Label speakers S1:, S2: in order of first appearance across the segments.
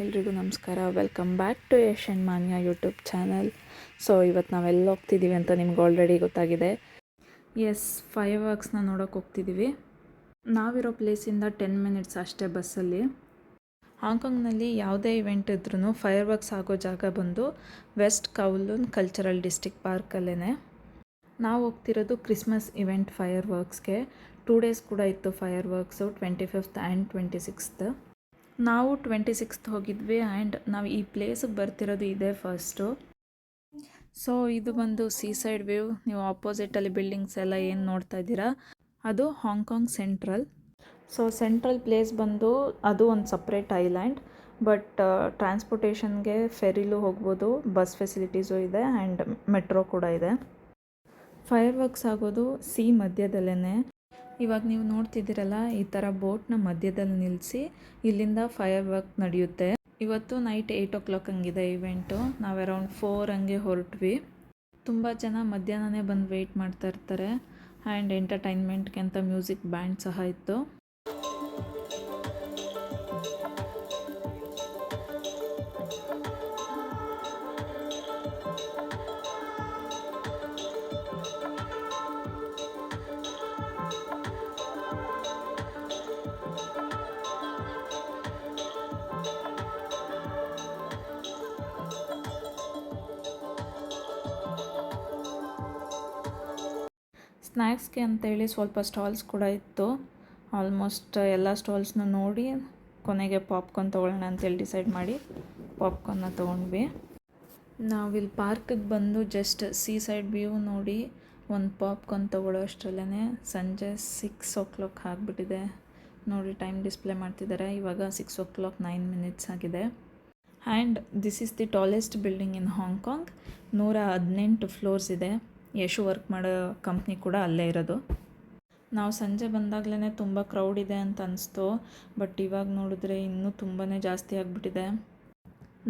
S1: ಎಲ್ರಿಗೂ ನಮಸ್ಕಾರ. Welcome back to Yash and Manya YouTube channel. So ಇವತ್ತು ನಾವೆಲ್ಲ ಹೋಗ್ತಿದ್ದೀವಿ ಅಂತ ನಿಮ್ಗೆ ಆಲ್ರೆಡಿ ಗೊತ್ತಾಗಿದೆ. ಎಸ್, ಫೈರ್ ವರ್ಕ್ಸ್ನ ನೋಡೋಕೆ ಹೋಗ್ತಿದ್ದೀವಿ. ನಾವಿರೋ ಪ್ಲೇಸಿಂದ 10 ಮಿನಿಟ್ಸ್ ಅಷ್ಟೇ ಬಸ್ಸಲ್ಲಿ. ಹಾಂಗ್ಕಾಂಗ್ನಲ್ಲಿ ಯಾವುದೇ ಇವೆಂಟ್ ಇದ್ರೂ ಫೈರ್ ವರ್ಕ್ಸ್ ಆಗೋ ಜಾಗ ಬಂದು ವೆಸ್ಟ್ ಕೌಲೂನ್ ಕಲ್ಚರಲ್ ಡಿಸ್ಟ್ರಿಕ್ಟ್ ಪಾರ್ಕಲ್ಲೇ. ನಾವು ಹೋಗ್ತಿರೋದು ಕ್ರಿಸ್ಮಸ್ ಇವೆಂಟ್ ಫೈರ್ ವರ್ಕ್ಸ್ಗೆ. 2 ಡೇಸ್ ಕೂಡ ಇತ್ತು fire works, 25th and 26th. ನಾವು 26th ಹೋಗಿದ್ವಿ ಆ್ಯಂಡ್ ನಾವು ಈ ಪ್ಲೇಸಿಗೆ ಬರ್ತಿರೋದು ಇದೇ ಫಸ್ಟು. ಸೊ ಇದು ಬಂದು ಸೀ ಸೈಡ್ ವ್ಯೂ. ನೀವು ಆಪೋಸಿಟಲ್ಲಿ ಬಿಲ್ಡಿಂಗ್ಸ್ ಎಲ್ಲ ಏನು ನೋಡ್ತಾ ಇದ್ದೀರಾ ಅದು Hong Kong central. So central place ಬಂದು ಅದು ಒಂದು ಸಪ್ರೇಟ್ ಐಲ್ಯಾಂಡ್, ಬಟ್ ಟ್ರಾನ್ಸ್ಪೋರ್ಟೇಷನ್ಗೆ ಫೆರಿಲೂ ಹೋಗ್ಬೋದು, ಬಸ್ ಫೆಸಿಲಿಟೀಸು ಇದೆ ಆ್ಯಂಡ್ ಮೆಟ್ರೋ ಕೂಡ ಇದೆ. ಫೈರ್ ವರ್ಕ್ಸ್ ಆಗೋದು ಸೀ ಮಧ್ಯದಲ್ಲೇ. ಇವಾಗ ನೀವು ನೋಡ್ತಿದ್ದೀರಲ್ಲ, ಈ ಥರ ಬೋಟ್ನ ಮಧ್ಯದಲ್ಲಿ ನಿಲ್ಲಿಸಿ ಇಲ್ಲಿಂದ ಫೈರ್ ವರ್ಕ್ ನಡೆಯುತ್ತೆ. ಇವತ್ತು ನೈಟ್ 8 o'clock ಹಂಗಿದೆ ಇವೆಂಟು. ನಾವು ಅರೌಂಡ್ 4 ಹಂಗೆ ಹೊರಟ್ವಿ. ತುಂಬ ಜನ ಮಧ್ಯಾಹ್ನನೇ ಬಂದು ವೆಯ್ಟ್ ಮಾಡ್ತಾ ಇರ್ತಾರೆ ಆ್ಯಂಡ್ ಎಂಟರ್ಟೈನ್ಮೆಂಟ್ಗೆ ಅಂತ ಮ್ಯೂಸಿಕ್ ಬ್ಯಾಂಡ್ ಸಹ ಇತ್ತು. ಸ್ನ್ಯಾಕ್ಸ್ಗೆ ಅಂತೇಳಿ ಸ್ವಲ್ಪ ಸ್ಟಾಲ್ಸ್ ಕೂಡ ಇತ್ತು. ಆಲ್ಮೋಸ್ಟ್ ಎಲ್ಲ ಸ್ಟಾಲ್ಸ್ನ ನೋಡಿ ಕೊನೆಗೆ ಪಾಪ್ಕಾರ್ನ್ ತೊಗೊಳ್ಳೋಣ ಅಂತೇಳಿ ಡಿಸೈಡ್ ಮಾಡಿ ಪಾಪ್ಕಾರ್ನ್ನ ತೊಗೊಂಡ್ವಿ. ನಾವಿಲ್ಲಿ ಪಾರ್ಕಿಗೆ ಬಂದು ಜಸ್ಟ್ ಸೀ ಸೈಡ್ ವ್ಯೂ ನೋಡಿ ಒಂದು ಪಾಪ್ಕಾರ್ನ್ ತೊಗೊಳ್ಳೋ ಅಷ್ಟರಲ್ಲೇ ಸಂಜೆ 6 o'clock ಆಗಿಬಿಟ್ಟಿದೆ. ನೋಡಿ ಟೈಮ್ ಡಿಸ್ಪ್ಲೇ ಮಾಡ್ತಿದ್ದಾರೆ, ಇವಾಗ 6 o'clock 9 minutes ಆಗಿದೆ. And this is the tallest building in Hong Kong. 118 floors ಇದೆ. ಯಶು ವರ್ಕ್ ಮಾಡೋ ಕಂಪ್ನಿ ಕೂಡ ಅಲ್ಲೇ ಇರೋದು. ನಾವು ಸಂಜೆ ಬಂದಾಗಲೇ ತುಂಬ ಕ್ರೌಡ್ ಇದೆ ಅಂತ ಅನಿಸ್ತು, ಬಟ್ ಇವಾಗ ನೋಡಿದ್ರೆ ಇನ್ನೂ ತುಂಬಾ ಜಾಸ್ತಿ ಆಗಿಬಿಟ್ಟಿದೆ.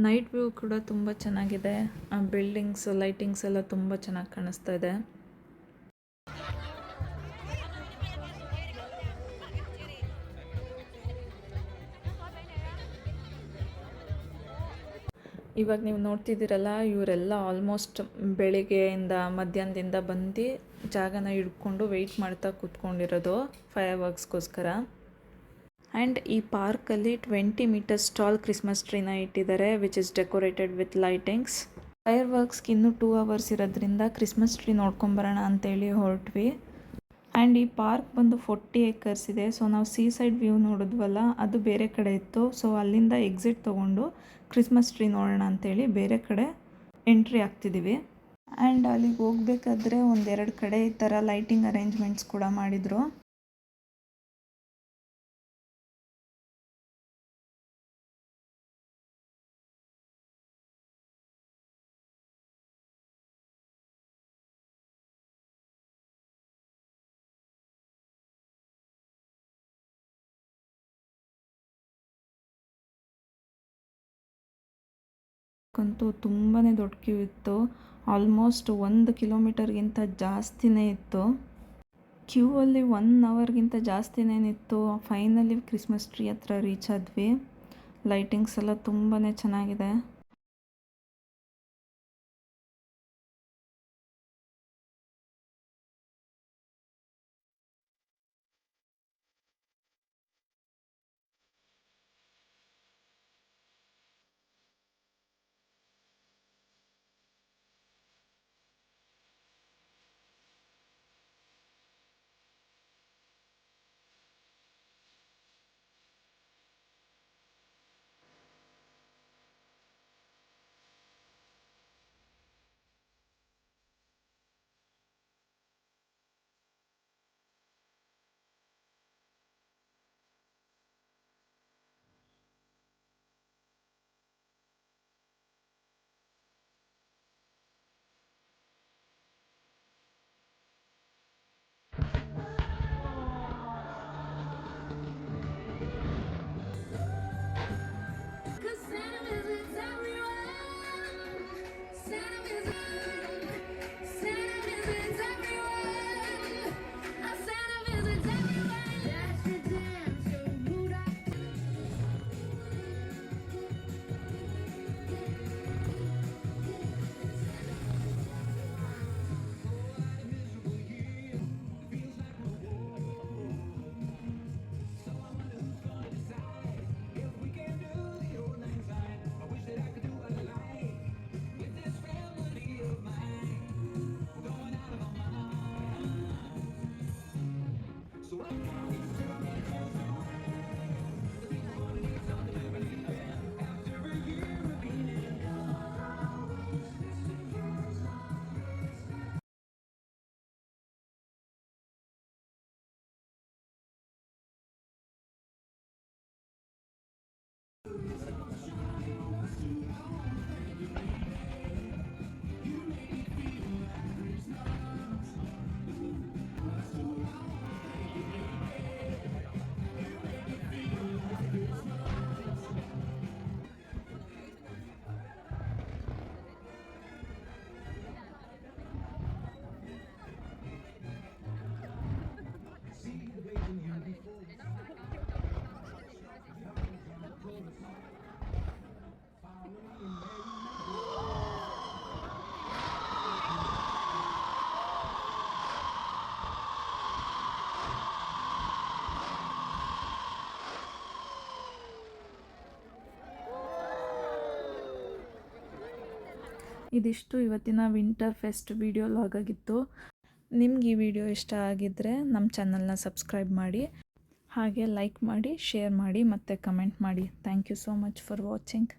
S1: ನೈಟ್ ವ್ಯೂ ಕೂಡ ತುಂಬ ಚೆನ್ನಾಗಿದೆ. ಆ ಬಿಲ್ಡಿಂಗ್ಸ್ ಲೈಟಿಂಗ್ಸ್ ಎಲ್ಲ ತುಂಬ ಚೆನ್ನಾಗಿ ಕಾಣಿಸ್ತಾ ಇದೆ. ಇವಾಗ ನೀವು ನೋಡ್ತಿದ್ದೀರಲ್ಲ, ಇವರೆಲ್ಲ ಆಲ್ಮೋಸ್ಟ್ ಬೆಳಿಗ್ಗೆಯಿಂದ ಮಧ್ಯಾಹ್ನದಿಂದ ಬಂದು ಜಾಗನ ಹಿಡ್ಕೊಂಡು ವೆಯ್ಟ್ ಮಾಡ್ತಾ ಕೂತ್ಕೊಂಡಿರೋದು ಫೈರ್ ವರ್ಕ್ಸ್ಗೋಸ್ಕರ. ಆ್ಯಂಡ್ ಈ ಪಾರ್ಕಲ್ಲಿ 20 meters ಟಾಲ್ ಕ್ರಿಸ್ಮಸ್ ಟ್ರೀನ ಇಟ್ಟಿದ್ದಾರೆ, which is decorated with lightings. Fire ವರ್ಕ್ಸ್ಗೆ ಇನ್ನೂ 2 hours ಇರೋದ್ರಿಂದ ಕ್ರಿಸ್ಮಸ್ ಟ್ರೀ ನೋಡ್ಕೊಂಬರೋಣ ಅಂತೇಳಿ ಹೊರಟ್ವಿ. ಆ್ಯಂಡ್ ಈ ಪಾರ್ಕ್ ಬಂದು 40 acres ಇದೆ. ಸೊ ನಾವು ಸೀ ಸೈಡ್ ವ್ಯೂ ನೋಡಿದ್ವಲ್ಲ, ಅದು ಬೇರೆ ಕಡೆ ಇತ್ತು. ಸೊ ಅಲ್ಲಿಂದ ಎಕ್ಸಿಟ್ ತೊಗೊಂಡು ಕ್ರಿಸ್ಮಸ್ ಟ್ರೀ ನೋಡೋಣ ಅಂತೇಳಿ ಬೇರೆ ಕಡೆ ಎಂಟ್ರಿ ಆಗ್ತಿದ್ದೀವಿ. ಆ್ಯಂಡ್ ಅಲ್ಲಿಗೆ ಹೋಗ್ಬೇಕಾದ್ರೆ 1-2 ಕಡೆ ಈ ಥರ ಲೈಟಿಂಗ್ ಅರೇಂಜ್ಮೆಂಟ್ಸ್ ಕೂಡ ಮಾಡಿದರು. ಅಂತೂ ತುಂಬಾ ದೊಡ್ಡ ಕ್ಯೂ ಇತ್ತು. ಆಲ್ಮೋಸ್ಟ್ 1 kilometerಗಿಂತ ಜಾಸ್ತಿನೇ ಇತ್ತು. ಕ್ಯೂ ಅಲ್ಲಿ 1 hourಗಿಂತ ಜಾಸ್ತಿನೇನಿತ್ತು. ಫೈನಲಿ ಕ್ರಿಸ್ಮಸ್ ಟ್ರೀ ಹತ್ರ ರೀಚ್ ಆದ್ವಿ. ಲೈಟಿಂಗ್ಸ್ ಎಲ್ಲ ತುಂಬಾ ಚೆನ್ನಾಗಿದೆ. ಇದಿಷ್ಟು ಇವತ್ತಿನ ವಿಂಟರ್ ಫೆಸ್ಟ್ ವಿಡಿಯೋ ಲಾಗ್ ಆಗಿತ್ತು. ನಿಮ್ಗೆ ಈ ವಿಡಿಯೋ ಇಷ್ಟ ಆಗಿದ್ದರೆ ನಮ್ಮ ಚಾನಲ್ನ ಸಬ್ಸ್ಕ್ರೈಬ್ ಮಾಡಿ, ಹಾಗೆ ಲೈಕ್ ಮಾಡಿ, ಶೇರ್ ಮಾಡಿ ಮತ್ತು ಕಮೆಂಟ್ ಮಾಡಿ. Thank you so much for watching.